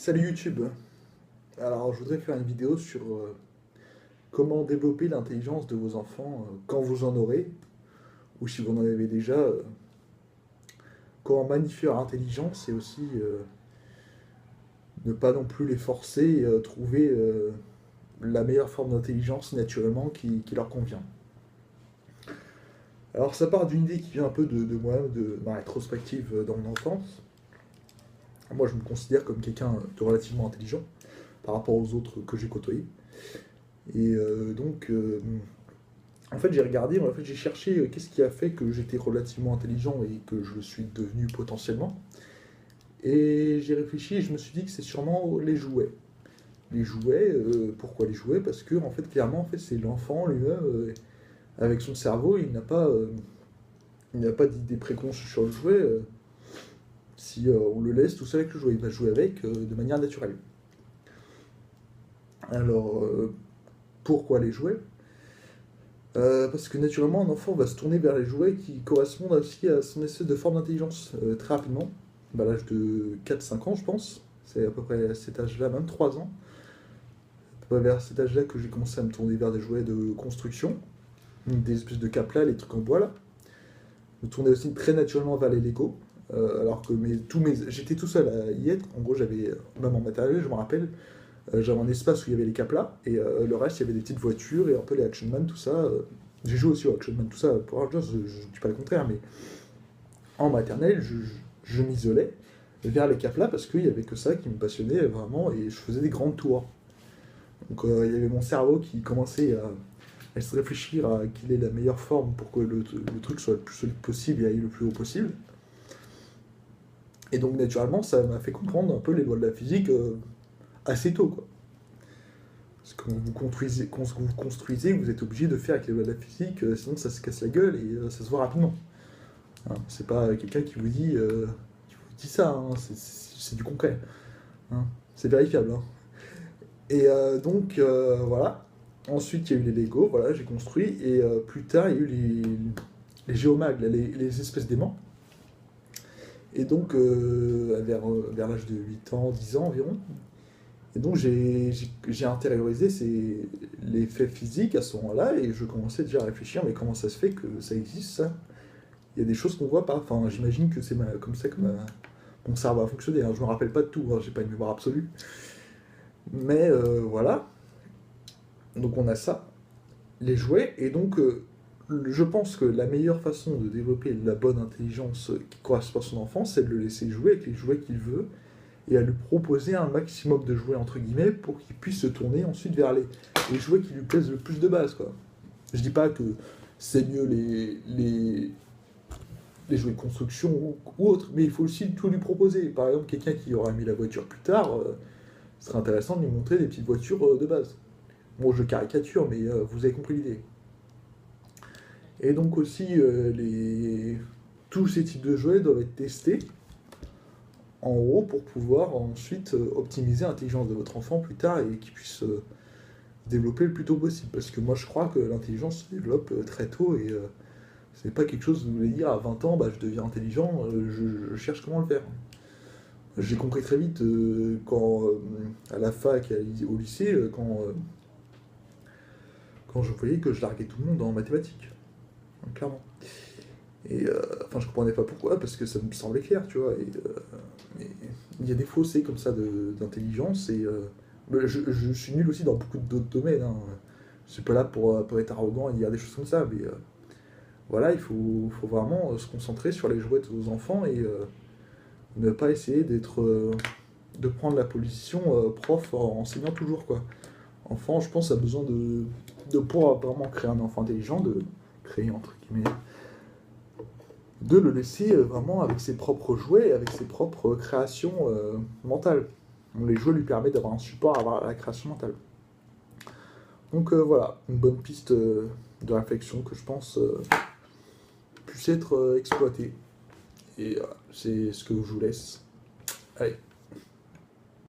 Salut YouTube. Alors, je voudrais faire une vidéo sur comment développer l'intelligence de vos enfants quand vous en aurez, ou si vous en avez déjà, comment magnifier leur intelligence et aussi ne pas non plus les forcer et trouver la meilleure forme d'intelligence naturellement qui leur convient. Alors, ça part d'une idée qui vient un peu de moi, de ma rétrospective dans mon enfance. Moi, je me considère comme quelqu'un de relativement intelligent par rapport aux autres que j'ai côtoyés. Et en fait, j'ai regardé, en fait, j'ai cherché qu'est-ce qui a fait que j'étais relativement intelligent et que je le suis devenu potentiellement. Et j'ai réfléchi et je me suis dit que c'est sûrement les jouets. Les jouets, pourquoi les jouets? Parce que, en fait, clairement, en fait, c'est l'enfant lui-même, avec son cerveau, il n'a pas d'idée préconçue sur le jouet. Si on le laisse tout seul avec le jouet, il va jouer avec de manière naturelle. Alors, pourquoi les jouets? Parce que naturellement, un enfant va se tourner vers les jouets qui correspondent aussi à son espèce de forme d'intelligence très rapidement. À l'âge de 4-5 ans, je pense. C'est à peu près à cet âge-là, même 3 ans. À peu près vers cet âge-là que j'ai commencé à me tourner vers des jouets de construction, des espèces de caplas, les trucs en bois là. Je me tournais aussi très naturellement vers les Lego. Alors que j'étais tout seul à y être. En gros, j'avais, même en matériel, je me rappelle, j'avais un espace où il y avait les caplas, et le reste, il y avait des petites voitures et un peu les Action Man, tout ça. J'ai joué aussi au Action Man, tout ça, pour Rangers, je ne dis pas le contraire, mais en maternelle, je m'isolais vers les caplas parce qu'il n'y avait que ça qui me passionnait vraiment, et je faisais des grandes tours. Donc il y avait mon cerveau qui commençait à se réfléchir à quelle est la meilleure forme pour que le truc soit le plus solide possible et aille le plus haut possible. Et donc naturellement, ça m'a fait comprendre un peu les lois de la physique assez tôt, quoi. Parce que quand vous construisez, vous êtes obligé de faire avec les lois de la physique, sinon ça se casse la gueule et ça se voit rapidement. Hein, c'est pas quelqu'un qui vous dit ça, hein, c'est du concret. Hein, c'est vérifiable. Hein. Et voilà. Ensuite, il y a eu les Lego, voilà, j'ai construit. Et plus tard, il y a eu les géomags, là, les espèces d'aimants. Et donc, vers l'âge de 8 ans, 10 ans environ, et donc j'ai intériorisé les faits physiques à ce moment-là et je commençais déjà à réfléchir, mais comment ça se fait que ça existe ça? Il y a des choses qu'on voit pas. Enfin, j'imagine que c'est comme ça que mon cerveau a fonctionné. Hein. Je me rappelle pas de tout, hein. J'ai pas une mémoire absolue. Mais voilà. Donc on a ça, les jouets, et donc je pense que la meilleure façon de développer la bonne intelligence qui correspond à son enfant, c'est de le laisser jouer avec les jouets qu'il veut et à lui proposer un maximum de jouets entre guillemets pour qu'il puisse se tourner ensuite vers les jouets qui lui plaisent le plus de base, quoi. Je dis pas que c'est mieux les jouets de construction ou autres, mais il faut aussi tout lui proposer. Par exemple, quelqu'un qui aura mis la voiture plus tard, ce serait intéressant de lui montrer des petites voitures de base. Bon, je caricature, mais vous avez compris l'idée. Et donc aussi, tous ces types de jouets doivent être testés en haut pour pouvoir ensuite optimiser l'intelligence de votre enfant plus tard et qu'il puisse se développer le plus tôt possible. Parce que moi je crois que l'intelligence se développe très tôt et c'est pas quelque chose de vous dire à 20 ans, bah, je deviens intelligent, je cherche comment le faire. J'ai compris très vite quand à la fac et au lycée, quand je voyais que je larguais tout le monde en mathématiques, hein, clairement. Et enfin, je comprenais pas pourquoi, parce que ça me semblait clair, tu vois. Mais il y a des fossés comme ça d'intelligence, et je suis nul aussi dans beaucoup d'autres domaines. Hein. Je suis pas là pour être arrogant et dire des choses comme ça, mais voilà, il faut vraiment se concentrer sur les jouets de vos enfants et ne pas essayer de prendre la position prof enseignant toujours, quoi. Enfant, je pense, a besoin de pouvoir vraiment créer un enfant intelligent, de créer entre guillemets, de le laisser vraiment avec ses propres jouets, avec ses propres créations mentales. Donc, les jouets lui permettent d'avoir un support à la création mentale. Donc voilà, une bonne piste de réflexion que je pense puisse être exploitée. Et c'est ce que je vous laisse. Allez.